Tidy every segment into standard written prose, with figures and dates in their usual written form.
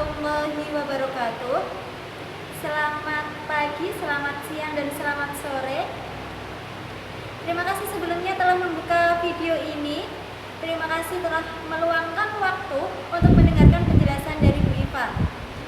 warahmatullahi wabarakatuh. Selamat pagi, selamat siang, dan selamat sore. Terima kasih sebelumnya telah membuka video ini. Terima kasih telah meluangkan waktu untuk mendengarkan penjelasan dari Bu Iva.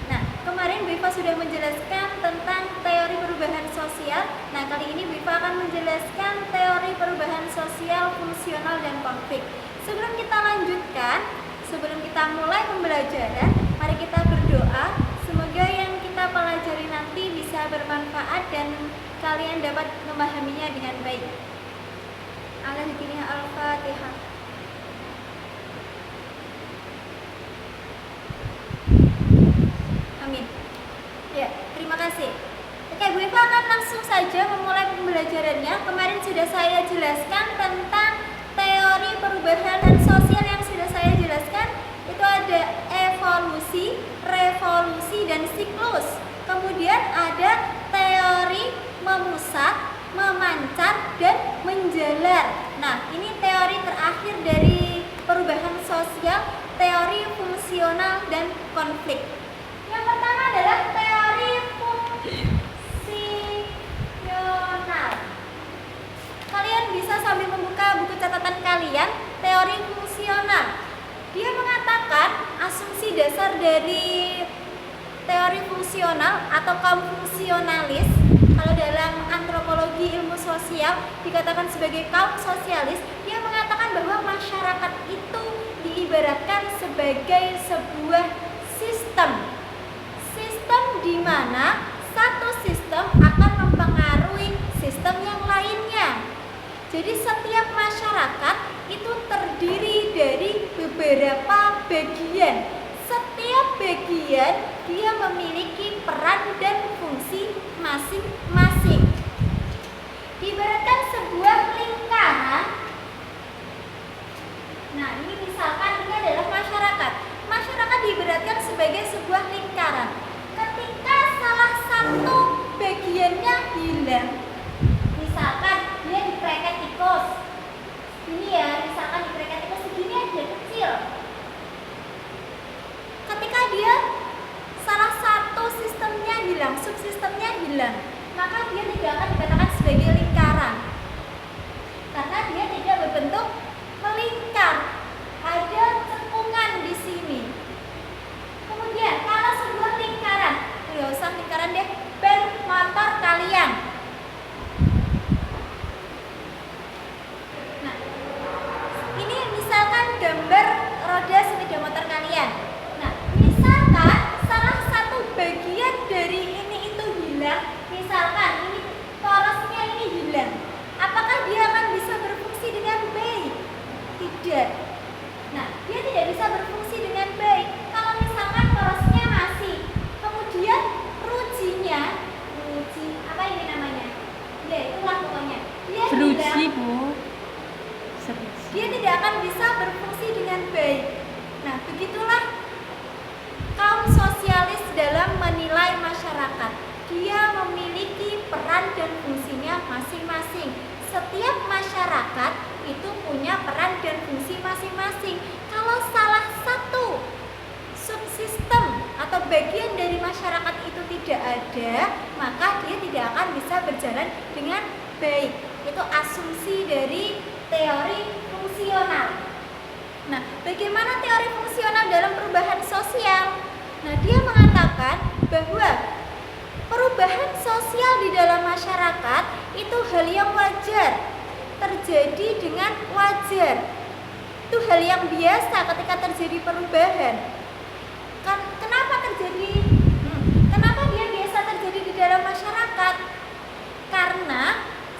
Nah, kemarin Bu Iva sudah menjelaskan tentang teori perubahan sosial. Nah, kali ini Bu Iva akan menjelaskan teori perubahan sosial, fungsional, dan konflik. Sebelum kita lanjutkan, sebelum kita mulai pembelajaran, mari kita berdoa. Semoga yang kita pelajari nanti bisa bermanfaat dan kalian dapat memahaminya dengan baik. Al-Fatihah. Amin. Ya, terima kasih. Oke, Bu Iva akan langsung saja memulai pembelajarannya. Kemarin sudah saya jelaskan tentang teori perubahan sosial yang sudah saya jelaskan. Itu ada evolusi, revolusi, dan siklus. Kemudian ada teori memusat, memancar, dan menjalar. Nah, ini teori terakhir dari perubahan sosial, teori fungsional dan konflik. Yang pertama adalah teori fungsional. Kalian bisa sambil membuka buku catatan kalian, teori fungsional. Dia mengatakan asumsi dasar dari teori fungsional atau kaum fungsionalis. Kalau dalam antropologi ilmu sosial dikatakan sebagai kaum sosialis, dia mengatakan bahwa masyarakat itu diibaratkan sebagai sebuah sistem. Sistem di mana satu sistem akan mempengaruhi sistem yang lainnya. Jadi setiap masyarakat itu terdiri dari beberapa bagian. Setiap bagian dia memiliki peran dan fungsi masing-masing. Diibaratkan sebuah lingkaran. Nah, ini misalkan ini adalah masyarakat. Masyarakat diibaratkan sebagai sebuah lingkaran. Ketika salah satu bagiannya hilang, misalkan dia dipreket tikus, ini ya, misalkan dipreket tikus segini aja kecil. Ketika dia salah satu sistemnya hilang, subsistemnya hilang, maka dia tidak akan dikatakan sebagai lingkaran, karena dia tidak berbentuk melingkar. Ada cekungan di sini. Kemudian kalau sebuah lingkaran, nggak usah lingkaran deh, ban motor kalian. Nah, ini misalkan gambar roda sepeda motor kalian. Nah, misalkan salah satu bagian dari ini itu hilang, misalkan ini torosnya ini hilang, apakah dia akan bisa berfungsi dengan baik? Tidak. Nah, dia tidak bisa berfungsi dengan baik kalau misalkan torosnya masih, kemudian ruji apa ini namanya? Ya, itulah pokoknya. Dia Seruji, Bu. Dia tidak akan bisa berfungsi dengan baik. Nah, begitulah kaum sosialis dalam menilai masyarakat. Dia memiliki peran dan fungsinya masing-masing. Setiap masyarakat itu punya peran dan fungsi masing-masing. Kalau salah satu subsistem atau bagian dari masyarakat itu tidak ada, maka dia tidak akan bisa berjalan dengan baik. Itu asumsi dari teori fungsional. Nah, bagaimana teori fungsional dalam perubahan sosial? Nah, dia mengatakan bahwa perubahan sosial di dalam masyarakat itu hal yang wajar, terjadi dengan wajar. Itu hal yang biasa ketika terjadi perubahan. Kenapa terjadi? Kenapa dia biasa terjadi di dalam masyarakat? Karena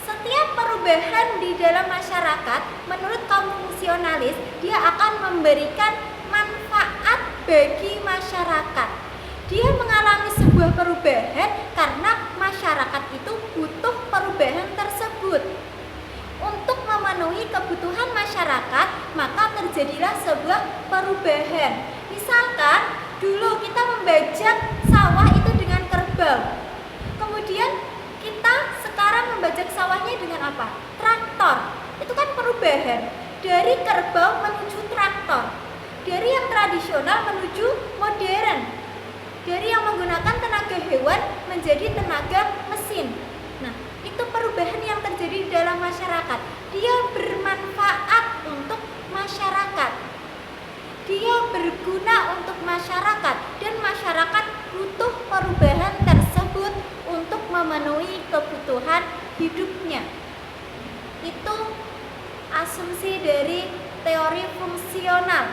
setiap perubahan di dalam masyarakat, menurut kaum fungsionalis, dia akan memberikan manfaat bagi masyarakat. Dia mengalami sebuah perubahan karena masyarakat itu butuh perubahan tersebut. Untuk memenuhi kebutuhan masyarakat, maka terjadilah sebuah perubahan. Misalkan dulu kita membajak sawah itu dengan kerbau. Kemudian kita sekarang membajak sawahnya dengan apa? Traktor. Itu kan perubahan dari kerbau menuju traktor, dari yang tradisional menuju modern. dari yang menggunakan tenaga hewan menjadi tenaga mesin. Nah, itu perubahan yang terjadi di dalam masyarakat. Dia bermanfaat untuk masyarakat. Dia berguna untuk masyarakat dan masyarakat butuh perubahan tersebut untuk memenuhi kebutuhan hidupnya. Itu asumsi dari teori fungsional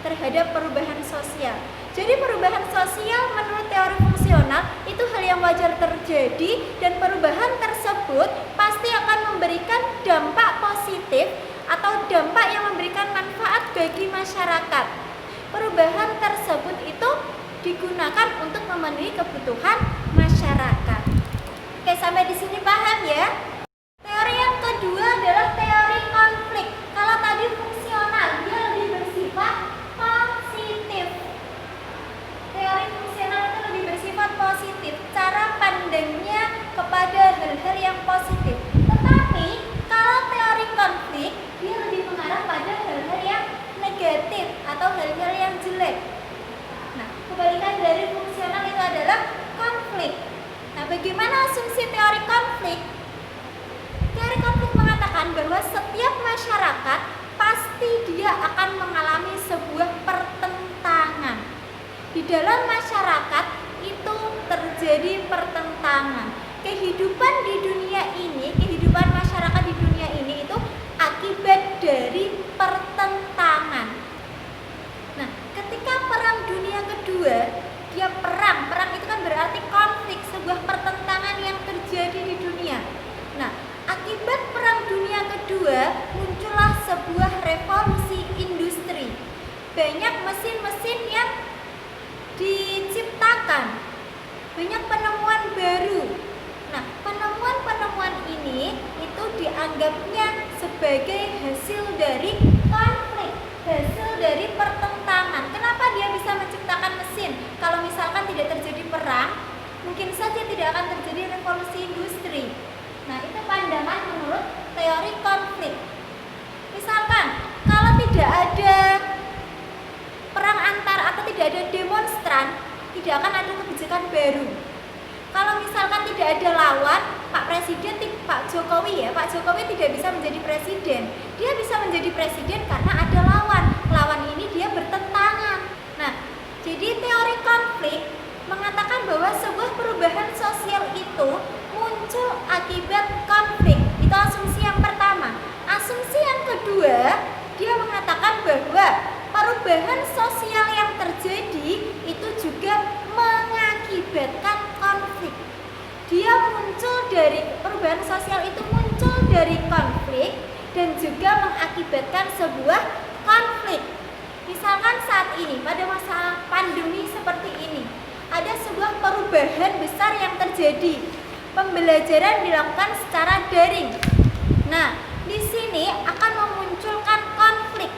terhadap perubahan sosial. Jadi perubahan sosial menurut teori fungsional itu hal yang wajar terjadi dan perubahan tersebut pasti akan memberikan dampak positif atau dampak yang memberikan manfaat bagi masyarakat. Perubahan tersebut itu digunakan untuk memenuhi kebutuhan masyarakat. Oke, sampai di sini paham ya? Teori yang kedua adalah teori konflik. Kalau tadi fungsional, dia lebih bersifat positif. Teori fungsional itu lebih bersifat positif, cara pandangnya kepada hal-hal yang positif. Tetapi kalau teori konflik, dia lebih mengarah pada hal-hal yang negatif atau hal-hal yang jelek. Nah, kebalikan dari fungsional itu adalah konflik. Nah, bagaimana asumsi teori konflik? Teori konflik mengatakan bahwa setiap masyarakat pasti dia akan mengalami sebuah pertentangan. Di dalam masyarakat itu terjadi pertentangan. Kehidupan di dunia ini, kehidupan masyarakat di dunia ini itu akibat dari pertentangan. Nah, ketika Perang Dunia Kedua, dia perang itu kan berarti konflik, sebuah pertentangan yang terjadi di dunia. Nah, akibat Perang Dunia Kedua muncullah sebuah revolusi industri. Banyak mesin-mesin yang diciptakan, banyak penemuan baru. Nah, penemuan-penemuan ini itu dianggapnya sebagai hasil dari konflik, hasil dari pertentangan. Kenapa dia bisa menciptakan mesin? Kalau misalkan tidak terjadi perang, mungkin saja tidak akan terjadi revolusi industri. Nah, itu pandangan menurut teori konflik. Misalkan kalau tidak ada perang antar atau tidak ada demonstran, tidak akan ada kebijakan baru. Kalau misalkan tidak ada lawan, Pak Jokowi tidak bisa menjadi presiden. Dia bisa menjadi presiden karena ada lawan. Lawan ini dia bertentangan. Nah, jadi teori konflik mengatakan bahwa sebuah perubahan sosial itu muncul akibat konflik. Itu asumsi yang pertama. Asumsi yang kedua, dia mengatakan bahwa perubahan sosial yang terjadi itu juga mengakibatkan konflik. Dia muncul dari perubahan sosial itu muncul dari konflik dan juga mengakibatkan sebuah konflik. Misalkan saat ini pada masa pandemi seperti ini, ada sebuah perubahan besar yang terjadi. Pembelajaran dilakukan secara daring. Nah, di sini akan memunculkan konflik.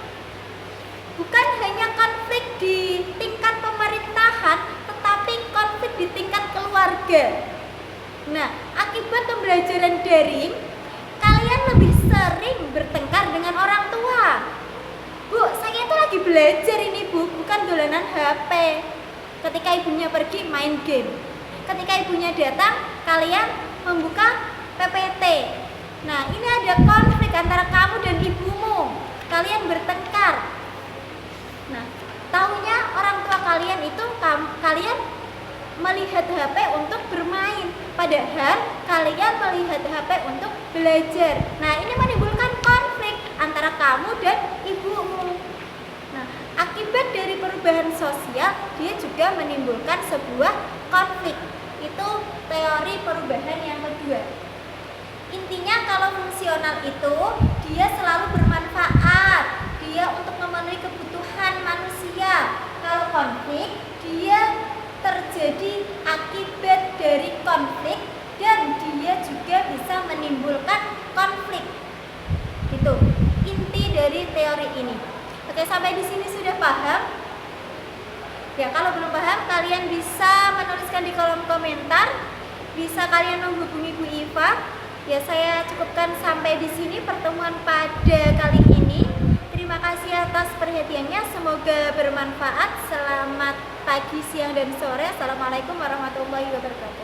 Bukan hanya konflik di tingkat pemerintahan, tetapi konflik di tingkat keluarga. Nah, akibat pembelajaran daring, kalian lebih sering bertengkar dengan orang tua. Bu, saya itu lagi belajar ini bu, bukan dolanan HP. Ketika ibunya pergi main game. Ketika ibunya datang, kalian membuka PPT. Nah, ini ada konflik antara kamu dan ibumu. Kalian bertengkar. Nah, taunya orang tua kalian itu kalian melihat HP untuk bermain, padahal kalian melihat HP untuk belajar. Nah, ini menimbulkan konflik antara kamu dan ibumu. Nah, akibat dari perubahan sosial, dia juga menimbulkan sebuah konflik. Itu teori perubahan yang kedua. Intinya kalau fungsional itu dia selalu bermanfaat, dia untuk memenuhi kebutuhan manusia. Kalau konflik, dia terjadi akibat dari konflik dan dia juga bisa menimbulkan konflik. Itu inti dari teori ini. Oke, sampai di sini sudah paham? Ya, kalau belum paham kalian bisa menuliskan di kolom komentar. Bisa kalian menghubungi Bu Iva. Ya, saya cukupkan sampai di sini pertemuan pada kali ini. Terima kasih atas perhatiannya. Semoga bermanfaat. Selamat pagi. pagi, siang, dan sore. Assalamualaikum warahmatullahi wabarakatuh.